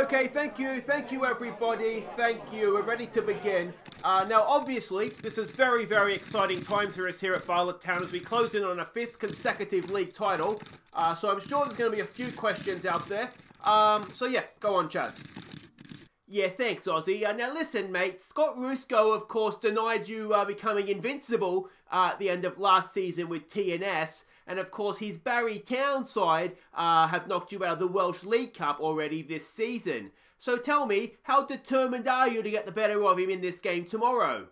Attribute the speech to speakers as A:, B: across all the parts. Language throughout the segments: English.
A: Okay, thank you everybody, thank you, we're ready to begin. Now obviously, this is very, very exciting times for us here at Bala Town as we close in on a 5th consecutive league title. So I'm sure there's going to be a few questions out there. So yeah, go on Chaz. Yeah, thanks Aussie. Now listen mate, Scott Rusco of course denied you becoming invincible at the end of last season with TNS. And of course his Barry Town side have knocked you out of the Welsh League Cup already this season. So tell me, how determined are you to get the better of him in this game tomorrow?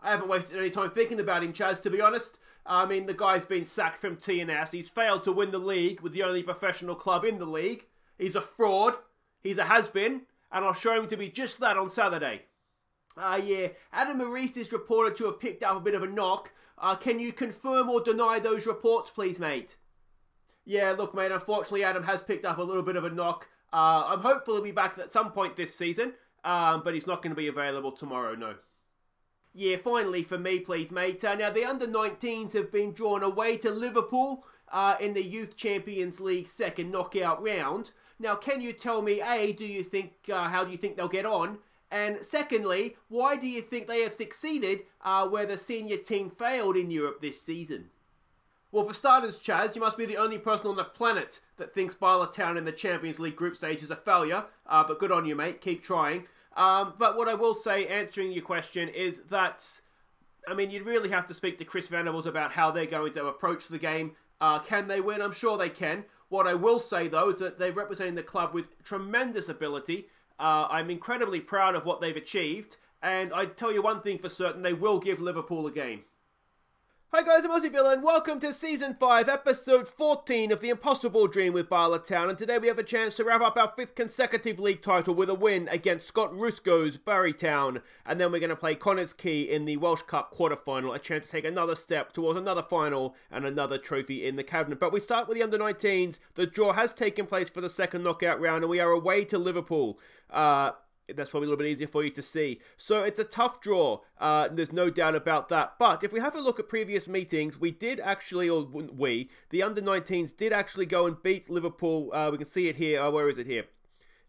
A: I haven't wasted any time thinking about him, Chaz, to be honest. I mean, the guy's been sacked from TNS. He's failed to win the league with the only professional club in the league. He's a fraud. He's a has-been. And I'll show him to be just that on Saturday. Yeah, Adam Maurice is reported to have picked up a bit of a knock. Can you confirm or deny those reports, please, mate? Yeah, look, mate, unfortunately, Adam has picked up a little bit of a knock. I'm hopeful he'll be back at some point this season, but he's not going to be available tomorrow, no. Yeah, finally for me, please, mate. Now, the under-19s have been drawn away to Liverpool in the Youth Champions League second knockout round. Now, can you tell me, A, how do you think they'll get on? And secondly, why do you think they have succeeded where the senior team failed in Europe this season? Well, for starters, Chaz, you must be the only person on the planet that thinks Bala Town in the Champions League group stage is a failure. But good on you, mate. Keep trying. But what I will say, answering your question, is that, I mean, you'd really have to speak to Chris Venables about how they're going to approach the game. Can they win? I'm sure they can. What I will say, though, is that they're representing the club with tremendous ability. I'm incredibly proud of what they've achieved, and I tell you one thing for certain, they will give Liverpool a game. Hi guys, I'm Aussie Villa, and welcome to Season 5, Episode 14 of The Impossible Dream with Bala Town, and today we have a chance to wrap up our 5th consecutive league title with a win against Scott Rusco's Barry Town, and then we're going to play Connah's Quay in the Welsh Cup Quarter-Final, a chance to take another step towards another final and another trophy in the cabinet. But we start with the under-19s. The draw has taken place for the second knockout round, and we are away to Liverpool. That's probably a little bit easier for you to see. So it's a tough draw. There's no doubt about that. But if we have a look at previous meetings, we did actually, the under-19s did actually go and beat Liverpool. We can see it here. Where is it here?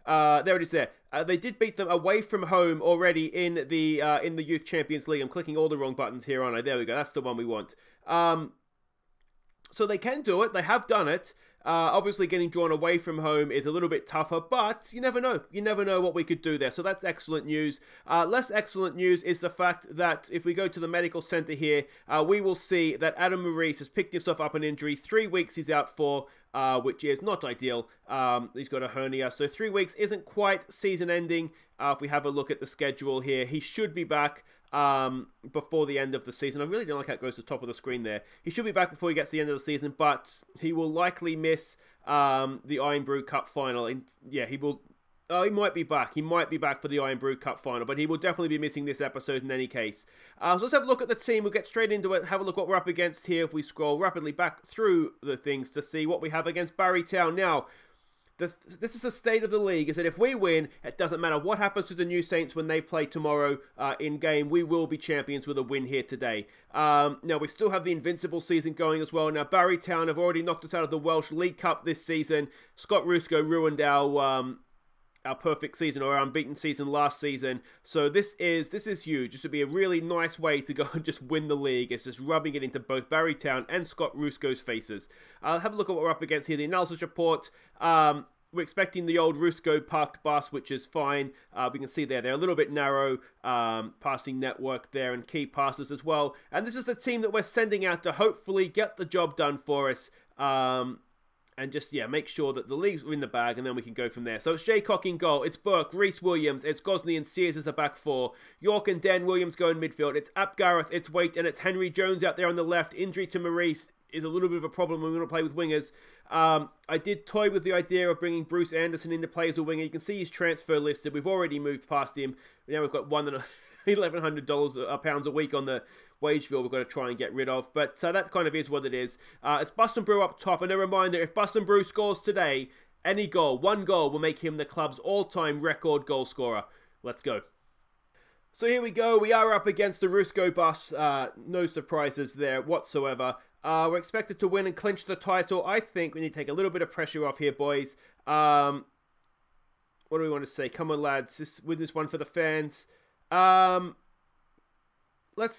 A: There it is there. They did beat them away from home already in the Youth Champions League. I'm clicking all the wrong buttons here, aren't I? There we go. That's the one we want. So they can do it. They have done it. Obviously, getting drawn away from home is a little bit tougher, but you never know. You never know what we could do there, so that's excellent news. Less excellent news is the fact that if we go to the medical centre here, we will see that Adam Maurice has picked himself up an injury. 3 weeks he's out for, which is not ideal. He's got a hernia, so 3 weeks isn't quite season-ending. If we have a look at the schedule here, he should be back before the end of the season. I really don't like how it goes to the top of the screen there. He should be back before he gets to the end of the season, but he will likely miss the Iron Brew Cup final. And yeah, he will. He might be back. He might be back for the Iron Brew Cup final, but he will definitely be missing this episode in any case. So let's have a look at the team. We'll get straight into it. Have a look what we're up against here. If we scroll rapidly back through the things to see what we have against Barry Town now. This is the state of the league, is that if we win, it doesn't matter what happens to the New Saints when they play tomorrow in game, we will be champions with a win here today. Now, we still have the Invincible season going as well. Now, Barry Town have already knocked us out of the Welsh League Cup this season. Scott Rusco ruined our perfect season, or our unbeaten season last season. So this is huge. This would be a really nice way to go and just win the league. It's just rubbing it into both Barry Town and Scott Rusco's faces. Have a look at what we're up against here. The analysis report. We're expecting the old Rusco parked bus, which is fine. We can see there, they're a little bit narrow, passing network there, and key passes as well. And this is the team that we're sending out to hopefully get the job done for us. And just, yeah, make sure that the leagues are in the bag, and then we can go from there. So it's Jaycock in goal. It's Burke, Reece Williams. It's Gosney and Sears as the back four. York and Dan Williams go in midfield. It's Ap Gareth, it's Waite, and it's Henry Jones out there on the left. Injury to Maurice is a little bit of a problem when we want to play with wingers. I did toy with the idea of bringing Bruce Anderson in to play as a winger. You can see his transfer listed. We've already moved past him. Now we've got £1,100 a week on the wage bill we've got to try and get rid of. But that kind of is what it is. It's Buston Brew up top. And a reminder, if Buston Brew scores today, any goal, one goal, will make him the club's all-time record goal scorer. Let's go. So here we go. We are up against the Rusco bus. No surprises there whatsoever. We're expected to win and clinch the title. I think we need to take a little bit of pressure off here, boys. What do we want to say? Come on, lads. Win this one for the fans. Let's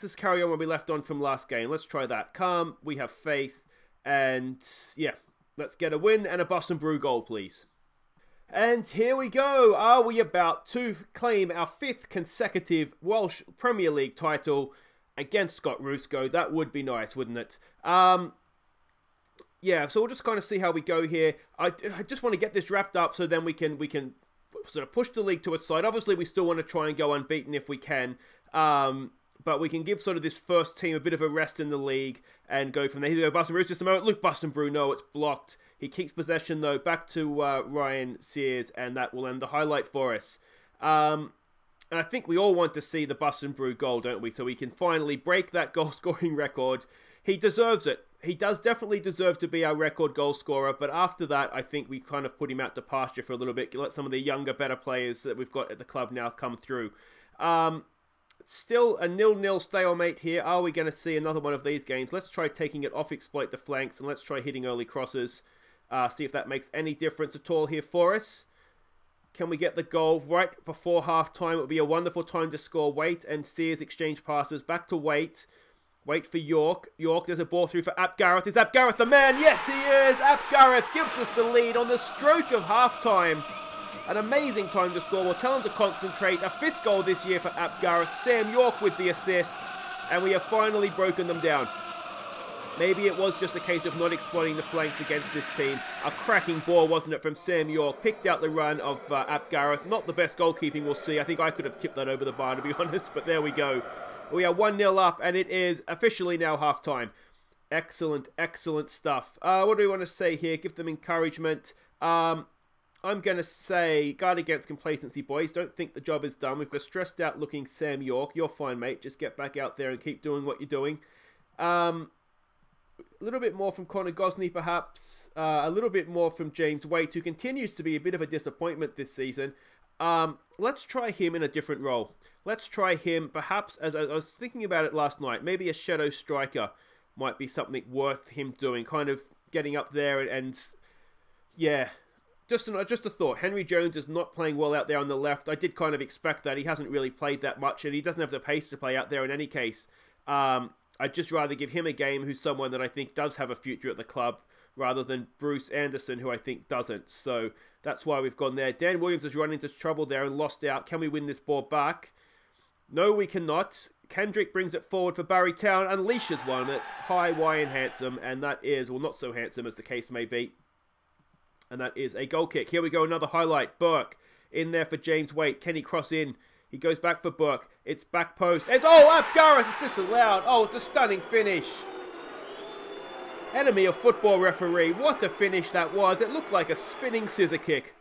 A: just carry on where we left on from last game. Let's try that. Calm. We have faith. And, yeah. Let's get a win and a Bust and Brew goal, please. And here we go. Are we about to claim our 5th consecutive Welsh Premier League title against Scott Rusco? That would be nice, wouldn't it? Yeah, so we'll just kind of see how we go here. I just want to get this wrapped up so then we can sort of push the league to its side. Obviously, we still want to try and go unbeaten if we can. But we can give sort of this first team a bit of a rest in the league and go from there. Here we go, Bust and Brew just a moment. Look, Bust and Brew, no, it's blocked. He keeps possession, though, back to Ryan Sears, and that will end the highlight for us. And I think we all want to see the Bust and Brew goal, don't we? So we can finally break that goal-scoring record. He deserves it. He does definitely deserve to be our record goal scorer, but after that, I think we kind of put him out to pasture for a little bit. Let some of the younger, better players that we've got at the club now come through. Still a 0-0 stalemate here. Are we going to see another one of these games? Let's try taking it off, exploit the flanks, and let's try hitting early crosses. See if that makes any difference at all here for us. Can we get the goal right before half-time? It would be a wonderful time to score. Waite and Sears exchange passes. Back to Waite. Wait for York. York, there's a ball through for Ap Gareth. Is Ap Gareth the man? Yes, he is. Ap Gareth gives us the lead on the stroke of half-time. An amazing time to score. We'll tell him to concentrate. A 5th goal this year for Ap Gareth. Sam York with the assist. And we have finally broken them down. Maybe it was just a case of not exploiting the flanks against this team. A cracking ball, wasn't it, from Sam York. Picked out the run of Ap Gareth. Not the best goalkeeping we'll see. I think I could have tipped that over the bar, to be honest. But there we go. We are 1-0 up, and it is officially now half-time. Excellent, excellent stuff. What do we want to say here? Give them encouragement. I'm going to say, guard against complacency, boys. Don't think the job is done. We've got a stressed-out-looking Sam York. You're fine, mate. Just get back out there and keep doing what you're doing. A little bit more from Connah Gosney, perhaps. A little bit more from James Waite, who continues to be a bit of a disappointment this season. Let's try him in a different role. Let's try him, perhaps, as I was thinking about it last night, maybe a shadow striker might be something worth him doing. Kind of getting up there and yeah, just a thought. Henry Jones is not playing well out there on the left. I did kind of expect that. He hasn't really played that much, and he doesn't have the pace to play out there in any case. I'd just rather give him a game who's someone that I think does have a future at the club, rather than Bruce Anderson, who I think doesn't. So that's why we've gone there. Dan Williams has run into trouble there and lost out. Can we win this ball back? No, we cannot. Kendrick brings it forward for Barry Town, unleashes one that's high, wide, and handsome, and that is, well, not so handsome as the case may be. And that is a goal kick. Here we go, another highlight. Burke in there for James Waite. Can he cross in? He goes back for Burke. It's back post. It's, oh, Ap Gareth, it's disallowed. Oh, it's a stunning finish. Enemy of football referee. What a finish that was. It looked like a spinning scissor kick.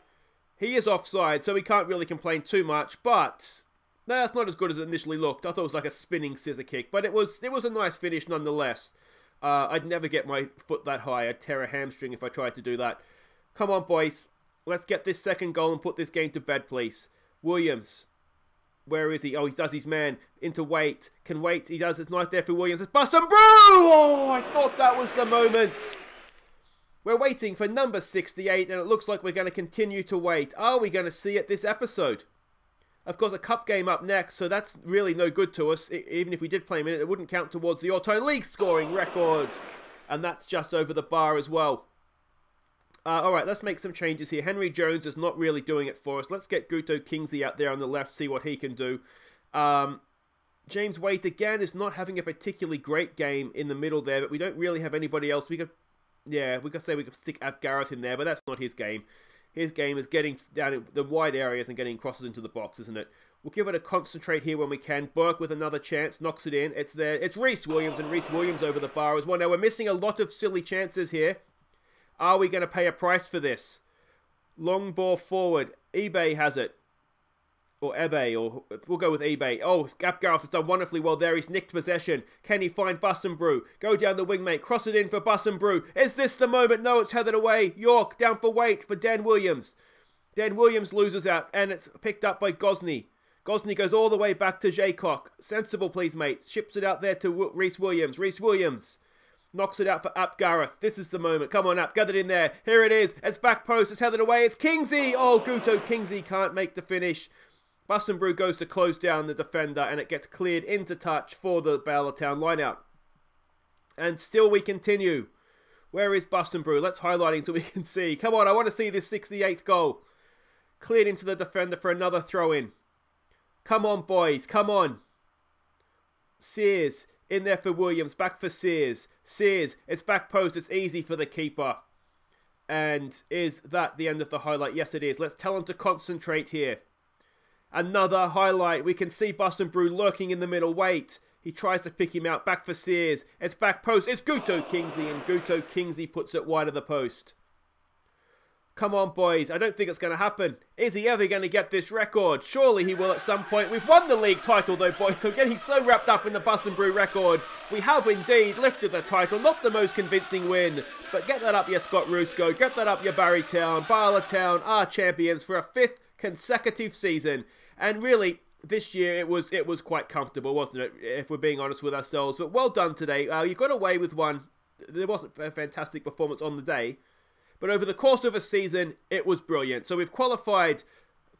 A: He is offside, so we can't really complain too much, but no, that's not as good as it initially looked. I thought it was like a spinning scissor kick, but it was a nice finish nonetheless. I'd never get my foot that high. I'd tear a hamstring if I tried to do that. Come on, boys. Let's get this second goal and put this game to bed, please. Williams. Where is he? Oh, he does his man into Waite. Can Waite? He does. It's not there for Williams. It's Bust and Brew! Oh, I thought that was the moment. We're waiting for number 68, and it looks like we're going to continue to wait. Are we going to see it this episode? Of course, a cup game up next, so that's really no good to us. Even if we did play him in it, it wouldn't count towards the all-time league scoring record. And that's just over the bar as well. Alright, let's make some changes here. Henry Jones is not really doing it for us. Let's get Guto Kingsley out there on the left, see what he can do. James Waite, again, is not having a particularly great game in the middle there, but we don't really have anybody else. We could say we could stick Ap Gareth in there, but that's not his game. His game is getting down in the wide areas and getting crosses into the box, isn't it? We'll give it a concentrate here when we can. Burke with another chance, knocks it in. It's there. It's Reece Williams, and Reece Williams over the bar as well. Now, we're missing a lot of silly chances here. Are we going to pay a price for this? Long ball forward. eBay has it. Or Ebe, or we'll go with eBay. Oh, Ap Gareth has done wonderfully well there. He's nicked possession. Can he find Bust and Brew? Go down the wing, mate. Cross it in for Bust and Brew. Is this the moment? No, it's headed away. York down for Waite for Dan Williams. Dan Williams loses out, and it's picked up by Gosney. Gosney goes all the way back to Jaycock. Sensible, please, mate. Ships it out there to Reece Williams. Reece Williams. Knocks it out for Ap Gareth. This is the moment. Come on, Ap. Get it in there. Here it is. It's back post. It's headed away. It's Kingsley. Oh, Guto Kingsley can't make the finish. Buston goes to close down the defender, and it gets cleared into touch for the Bala Town lineout. And still we continue. Where is Buston? Let's highlight him so we can see. Come on, I want to see this 68th goal. Cleared into the defender for another throw-in. Come on, boys. Come on. Sears in there for Williams. Back for Sears. Sears. It's back post. It's easy for the keeper. And is that the end of the highlight? Yes, it is. Let's tell him to concentrate here. Another highlight. We can see Buston lurking in the middle. Wait. He tries to pick him out. Back for Sears. It's back post. It's Guto Kingsley. And Guto Kingsley puts it wide of the post. Come on, boys. I don't think it's going to happen. Is he ever going to get this record? Surely he will at some point. We've won the league title, though, boys. I'm getting so wrapped up in the Buston record. We have indeed lifted the title. Not the most convincing win. But get that up, your Scott Rusco. Get that up, your Barry Town. Bala Town are champions for a 5th consecutive season. And really, this year it was quite comfortable, wasn't it? If we're being honest with ourselves. But well done today. You got away with one. There wasn't a fantastic performance on the day. But over the course of a season, it was brilliant. So we've qualified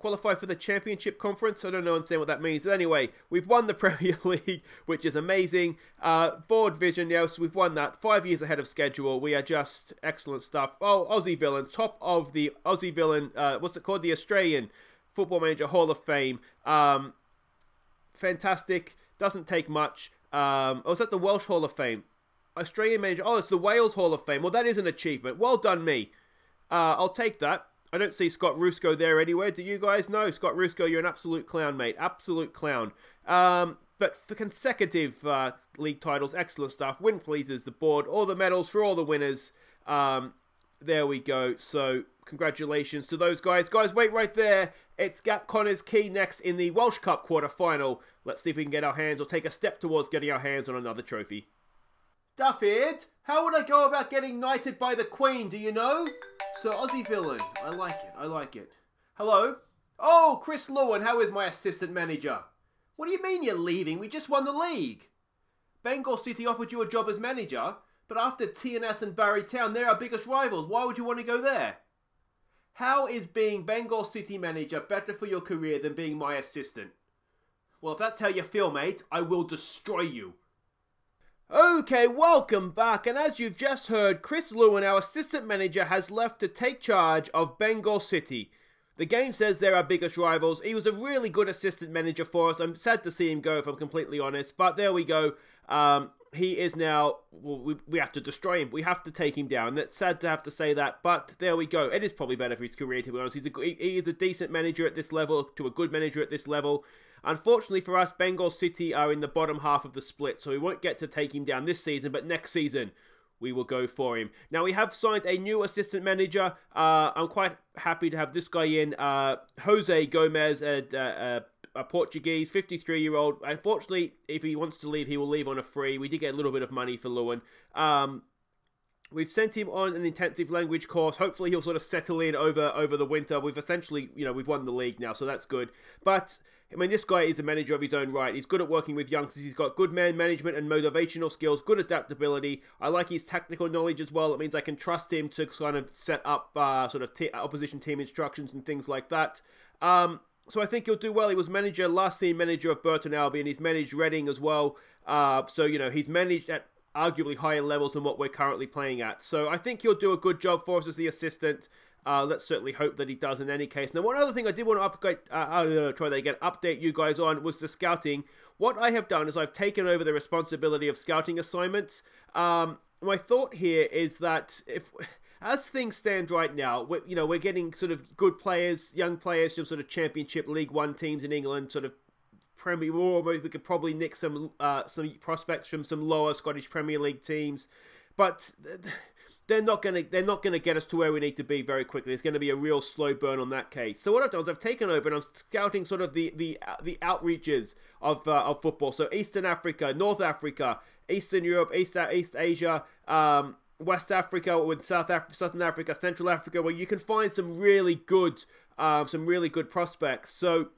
A: for the Championship Conference. I don't understand what that means. But anyway, we've won the Premier League, which is amazing. 4th Division, yeah, so we've won that. 5 years ahead of schedule. We are just excellent stuff. Oh, Aussie Villain, top of the Aussie Villain, what's it called? The Australian Football Manager Hall of Fame. Fantastic. Doesn't take much. Oh, is that the Welsh Hall of Fame? Australian Manager. Oh, it's the Wales Hall of Fame. Well, that is an achievement. Well done, me. I'll take that. I don't see Scott Rusco there anywhere. Do you guys know? Scott Rusco, you're an absolute clown, mate. Absolute clown. But for consecutive league titles, excellent stuff. Win pleases the board. All the medals for all the winners. There we go. So, congratulations to those guys. Guys, wait right there. It's Gap Connah's Quay next in the Welsh Cup Quarter-Final. Let's see if we can get our hands or take a step towards getting our hands on another trophy. Dufford, how would I go about getting knighted by the Queen, do you know? So, Aussie Villain. I like it. I like it. Hello? Oh, Chris Lewin, how is my assistant manager? What do you mean you're leaving? We just won the league. Bengal City offered you a job as manager, but after TNS and Barry Town, they're our biggest rivals. Why would you want to go there? How is being Bengal City manager better for your career than being my assistant? Well, if that's how you feel, mate, I will destroy you. Okay, welcome back, and as you've just heard, Chris Lewin, our assistant manager, has left to take charge of Bengal City. The game says they're our biggest rivals. He was a really good assistant manager for us. I'm sad to see him go, if I'm completely honest, but there we go. He is now, well, we have to destroy him. We have to take him down. It's sad to have to say that, but there we go. It is probably better for his career, to be honest. He is a decent manager at this level, to a good manager at this level. Unfortunately for us, Bengal City are in the bottom half of the split, so we won't get to take him down this season, but next season we will go for him. Now, we have signed a new assistant manager. I'm quite happy to have this guy in, Jose Gomez, a Portuguese, 53-year-old. Unfortunately, if he wants to leave, he will leave on a free. We did get a little bit of money for Lewin. We've sent him on an intensive language course. Hopefully, he'll sort of settle in over the winter. We've essentially, we've won the league now, so that's good. But I mean, this guy is a manager of his own right. He's good at working with youngsters. He's got good man management and motivational skills, good adaptability. I like his tactical knowledge as well. It means I can trust him to kind of set up opposition team instructions and things like that. So I think he'll do well. He was last team manager of Burton Albion. He's managed Reading as well. So, he's managed at arguably higher levels than what we're currently playing at. So I think he'll do a good job for us as the assistant. Let's certainly hope that he does in any case. Now, one other thing I did want to update you guys on was the scouting. What I have done is I've taken over the responsibility of scouting assignments. My thought here is that as things stand right now, we're getting sort of good players, young players from sort of Championship League One teams in England, sort of Premier. We could probably nick some prospects from some lower Scottish Premier League teams, but they're not gonna get us to where we need to be very quickly. It's going to be a real slow burn on that case. So what I've done is I've taken over and I'm scouting sort of the outreaches of football. So Eastern Africa, North Africa, Eastern Europe, East Asia, West Africa, with Southern Africa, Central Africa, where you can find some really good prospects. So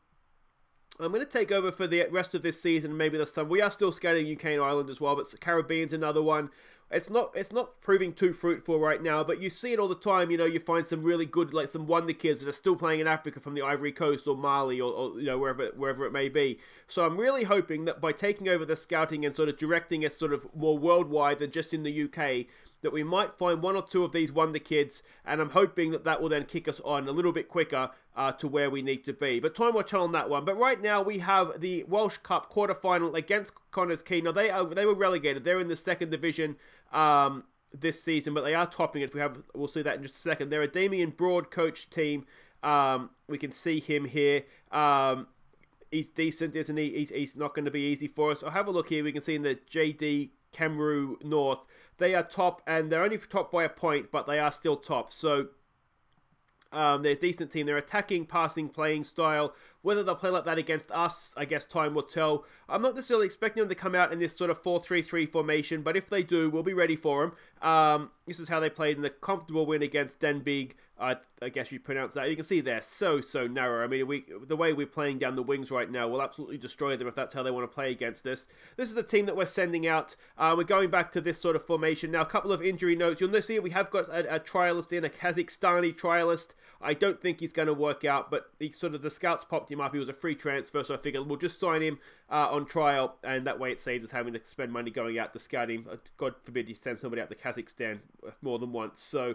A: I'm going to take over for the rest of this season, maybe this time. We are still scouting UK and Ireland as well, but Caribbean's another one. It's not proving too fruitful right now, but you see it all the time. You know, you find some really good, like some wonder kids that are still playing in Africa from the Ivory Coast or Mali or you know, wherever it may be. So I'm really hoping that by taking over the scouting and sort of directing us sort of more worldwide than just in the UK, that we might find one or two of these wonder kids, and I'm hoping that that will then kick us on a little bit quicker to where we need to be. But time will tell on that one. But right now we have the Welsh Cup Quarter-Final against Connah's Quay. Now they were relegated. They're in the second division this season, but they are topping it. We'll see that in just a second. They're a Damien Broad coach team. We can see him here. He's decent, isn't he? He's not going to be easy for us. I'll have a look here. We can see in the JD Kemru North, they are top, and they're only top by a point, but they are still top. So they're a decent team. They're attacking, passing, playing style. Whether they'll play like that against us, I guess time will tell. I'm not necessarily expecting them to come out in this sort of 4-3-3 formation, but if they do, we'll be ready for them. This is how they played in the comfortable win against Denbigh. I guess you pronounce that. You can see they're so narrow. I mean, the way we're playing down the wings right now will absolutely destroy them if that's how they want to play against us. This is the team that we're sending out. We're going back to this sort of formation. Now, a couple of injury notes. You'll see we have got a trialist in, a Kazakhstani trialist. I don't think he's going to work out, but the scouts popped him up. He was a free transfer, so I figured we'll just sign him on trial, and that way it saves us having to spend money going out to scout him. God forbid you send somebody out to Kazakhstan more than once. So,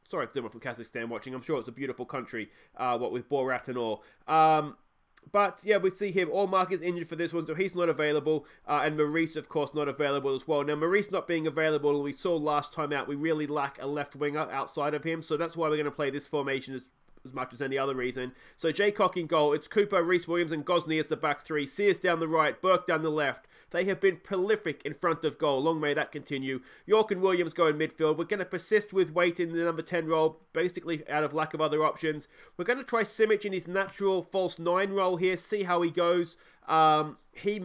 A: sorry if someone from Kazakhstan watching. I'm sure it's a beautiful country, what with Borat and all. But yeah, we see him. Allmark is injured for this one, so he's not available. And Maurice, of course, not available as well. Now, Maurice not being available, we saw last time out, we really lack a left winger outside of him. So that's why we're going to play this formation as much as any other reason. So Jaycock in goal. It's Cooper, Reece Williams, and Gosney as the back three. Sears down the right, Burke down the left. They have been prolific in front of goal. Long may that continue. York and Williams go in midfield. We're going to persist with Waite in the number 10 role, basically out of lack of other options. We're going to try Simic in his natural false 9 role here, see how he goes. It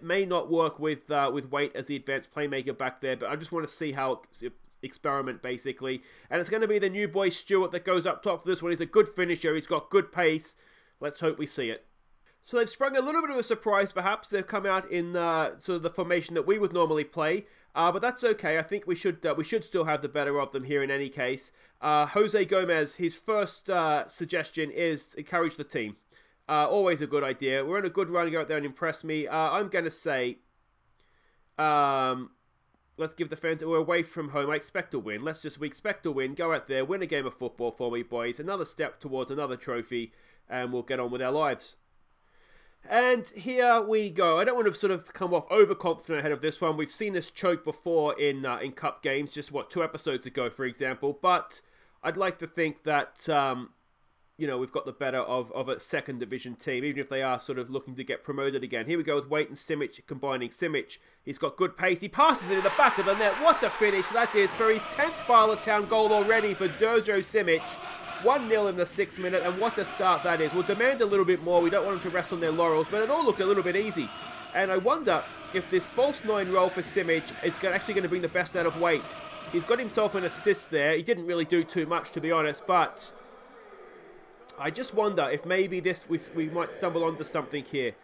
A: may not work with Waite as the advanced playmaker back there, but I just want to see how experiment basically. And it's going to be the new boy Stewart that goes up top for this one. He's a good finisher. He's got good pace. Let's hope we see it. So they've sprung a little bit of a surprise, perhaps. They've come out in sort of the formation that we would normally play, but that's okay. I think we should still have the better of them here in any case. Jose Gomez, his first suggestion is encourage the team. Always a good idea. We're on a good run. Go out there and impress me. I'm going to say, let's give the fans, we're away from home. I expect a win. We expect a win. Go out there, win a game of football for me, boys. Another step towards another trophy, and we'll get on with our lives. And here we go. I don't want to sort of come off overconfident ahead of this one. We've seen this choke before in cup games, just 2 episodes ago, for example. But I'd like to think that we've got the better of a second division team, even if they are sort of looking to get promoted again. Here we go with Waite and Simic combining. Simic, he's got good pace. He passes it in the back of the net. What a finish that is for his 10th Bala Town goal already for Durjo Simic. 1-0 in the 6th minute, and what a start that is. We'll demand a little bit more. We don't want them to rest on their laurels, but it all looked a little bit easy. And I wonder if this false 9 role for Simic is actually going to bring the best out of Waite. He's got himself an assist there. He didn't really do too much, to be honest, but I just wonder if maybe we might stumble onto something here.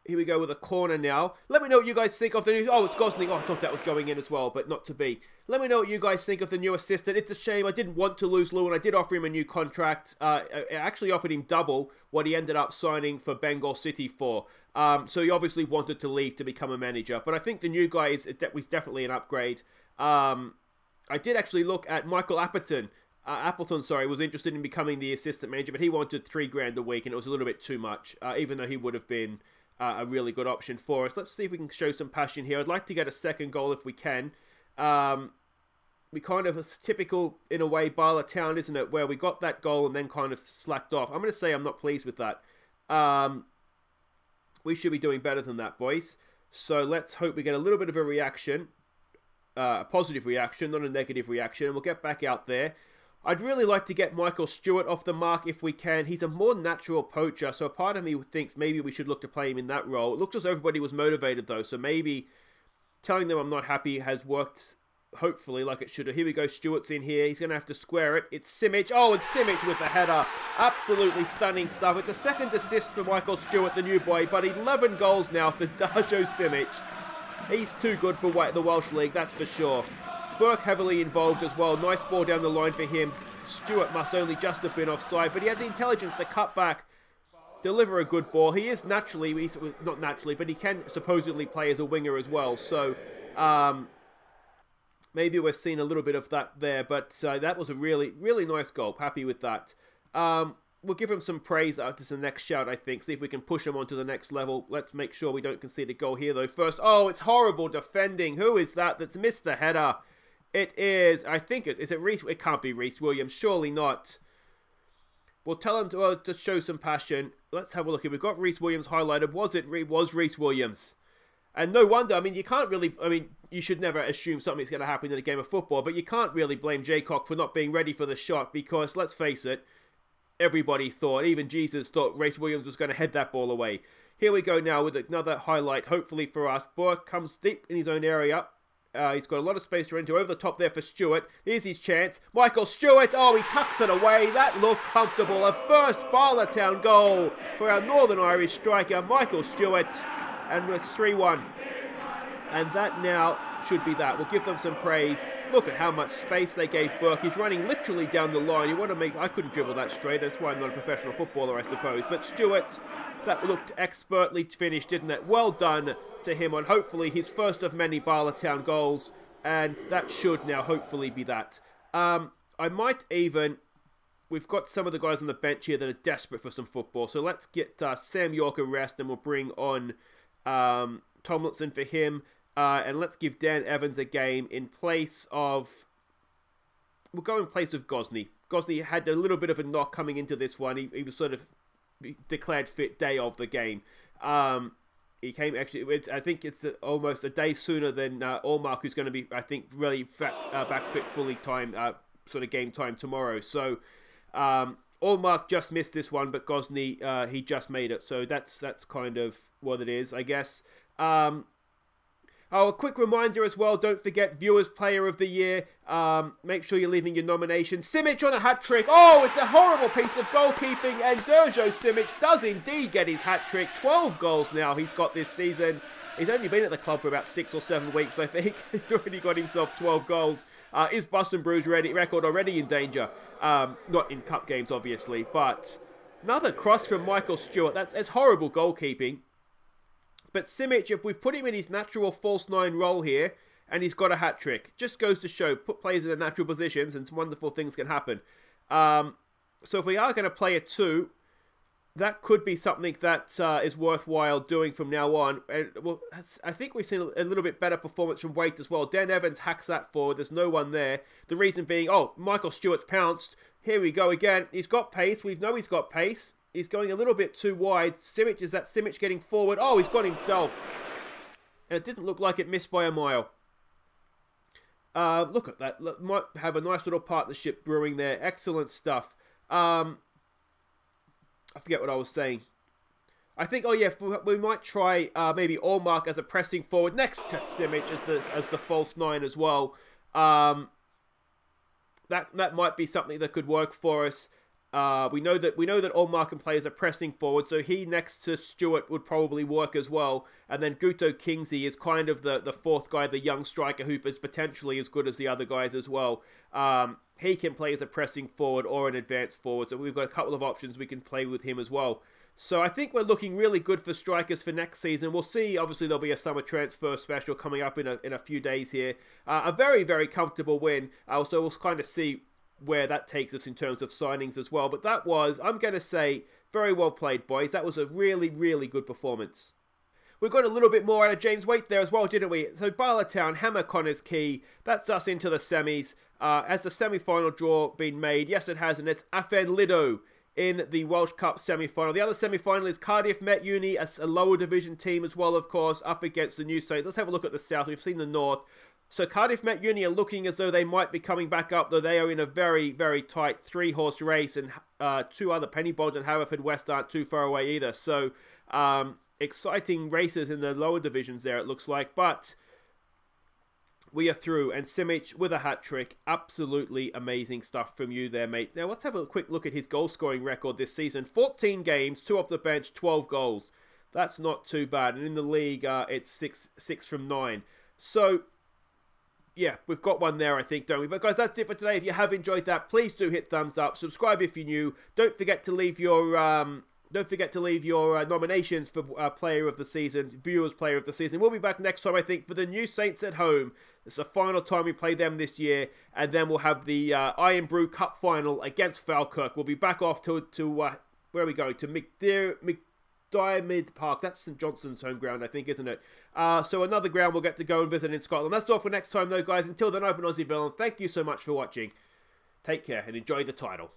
A: Here we go with a corner now. Let me know what you guys think of the new... Oh, it's Gosling. Oh, I thought that was going in as well, but not to be. Let me know what you guys think of the new assistant. It's a shame. I didn't want to lose Lou, and I did offer him a new contract. I actually offered him double what he ended up signing for Bengal City for. So he obviously wanted to leave to become a manager. But I think the new guy was definitely an upgrade. I did actually look at Michael Appleton, was interested in becoming the assistant manager, but he wanted $3,000 a week, and it was a little bit too much, even though he would have been a really good option for us. Let's see if we can show some passion here. I'd like to get a second goal if we can. We kind of, it's typical, in a way, Bala Town, isn't it, where we got that goal and then kind of slacked off. I'm going to say I'm not pleased with that. We should be doing better than that, boys. So let's hope we get a little bit of a reaction, a positive reaction, not a negative reaction, and we'll get back out there. I'd really like to get Michael Stewart off the mark if we can. He's a more natural poacher, so a part of me thinks maybe we should look to play him in that role. It looks as though everybody was motivated, though, so maybe telling them I'm not happy has worked, hopefully, like it should have. Here we go, Stewart's in here. He's going to have to square it. It's Simic. Oh, it's Simic with the header. Absolutely stunning stuff. It's a second assist for Michael Stewart, the new boy, but 11 goals now for Darjo Simic. He's too good for the Welsh League, that's for sure. Burke heavily involved as well. Nice ball down the line for him. Stewart must only just have been offside, but he had the intelligence to cut back, deliver a good ball. He is naturally, not naturally, but he can supposedly play as a winger as well. So maybe we're seeing a little bit of that there, but that was a really, really nice goal. Happy with that. We'll give him some praise after the next shout, I think. See if we can push him onto the next level. Let's make sure we don't concede a goal here, though. First, oh, it's horrible defending. Who is that that's missed the header? It is, I think, is it Reece? It can't be Reece Williams. Surely not. We'll tell him to show some passion. Let's have a look here. We've got Reece Williams highlighted. Was Reece Williams? And no wonder. I mean, you can't really... I mean, you should never assume something's going to happen in a game of football, but you can't really blame Jaycock for not being ready for the shot because, let's face it, everybody thought, even Jesus thought Reece Williams was going to head that ball away. Here we go now with another highlight, hopefully for us. Burke comes deep in his own area. He's got a lot of space to run into. Over the top there for Stewart. Here's his chance. Michael Stewart. Oh, he tucks it away. That looked comfortable. A first Bala Town goal for our Northern Irish striker, Michael Stewart. And we're 3-1. And that now should be that. We'll give them some praise. Look at how much space they gave Burke. He's running literally down the line. You want to make... I couldn't dribble that straight. That's why I'm not a professional footballer, I suppose. But Stewart, that looked expertly finished, didn't it? Well done to him on hopefully his first of many Bala Town goals. And that should now hopefully be that. I might even... We've got some of the guys on the bench here that are desperate for some football. So let's get Sam York a rest and we'll bring on Tomlinson for him. And let's give Dan Evans a game in place of... We'll go in place of Gosney. Gosney had a little bit of a knock coming into this one. He was sort of declared fit day of the game. He came actually... I think it's almost a day sooner than Allmark, who's going to be, I think, really back fit fully time, sort of game time tomorrow. So Allmark just missed this one, but Gosney, he just made it. So that's kind of what it is, I guess. Oh, a quick reminder as well, don't forget Viewers Player of the Year. Make sure you're leaving your nomination. Simic on a hat-trick. Oh, it's a horrible piece of goalkeeping, and Derjo Simic does indeed get his hat-trick. 12 goals now he's got this season. He's only been at the club for about 6 or 7 weeks, I think. He's already got himself 12 goals. Is Bust and Bruise record already in danger? Not in cup games, obviously, but another cross from Michael Stewart. That's horrible goalkeeping. But Simic, if we've put him in his natural false 9 role here, and he's got a hat-trick, just goes to show, put players in their natural positions, and some wonderful things can happen. So if we are going to play a 2, that could be something that is worthwhile doing from now on. And well, I think we've seen a little bit better performance from Waite as well. Dan Evans hacks that forward. There's no one there. The reason being, oh, Michael Stewart's pounced. Here we go again. He's got pace. We know he's got pace. He's going a little bit too wide. Simic, is that Simic getting forward? Oh, he's got himself. And it didn't look like it missed by a mile. Look at that. Look, might have a nice little partnership brewing there. Excellent stuff. I forget what I was saying. I think, oh yeah, we might try maybe Allmark as a pressing forward next to Simic as the false 9 as well. That might be something that could work for us. We know that Allmark can play as a pressing forward, so he next to Stewart would probably work as well. And then Guto Kingsley is kind of the fourth guy, the young striker who is potentially as good as the other guys as well. He can play as a pressing forward or an advanced forward, so we've got a couple of options we can play with him as well. So I think we're looking really good for strikers for next season. We'll see. Obviously, there'll be a summer transfer special coming up in a few days here. A very, very comfortable win. So we'll kind of see where that takes us in terms of signings as well. But that was, I'm going to say, very well played, boys. That was a really, really good performance. We got a little bit more out of James Waite there as well, didn't we? So Bala Town, hammer Connah's Quay. That's us into the semis. Has the semi-final draw been made? Yes, it has, and it's FM20 in the Welsh Cup semi-final. The other semi-final is Cardiff Met Uni, a lower division team as well, of course, up against the New Saints. Let's have a look at the south. We've seen the north. So Cardiff Met Uni are looking as though they might be coming back up, though they are in a very, very tight 3-horse race, and 2 other Penny Bonds and Haverford West aren't too far away either. So exciting races in the lower divisions there, it looks like. But we are through, and Simic with a hat-trick. Absolutely amazing stuff from you there, mate. Now let's have a quick look at his goal-scoring record this season. 14 games, 2 off the bench, 12 goals. That's not too bad. And in the league, it's 6 from 9. So, yeah, we've got one there, I think, don't we? But guys, that's it for today. If you have enjoyed that, please do hit thumbs up. Subscribe if you're new. Don't forget to leave your nominations for Player of the Season, Viewers Player of the Season. We'll be back next time, I think, for the new Saints at home. It's the final time we play them this year, and then we'll have the Iron Brew Cup Final against Falkirk. We'll be back off to where are we going? To McDiarmid Park. That's St Johnson's home ground, I think, isn't it? So another ground we'll get to go and visit in Scotland. That's all for next time, though, guys. Until then, I've been Aussie Villain. Thank you so much for watching. Take care and enjoy the title.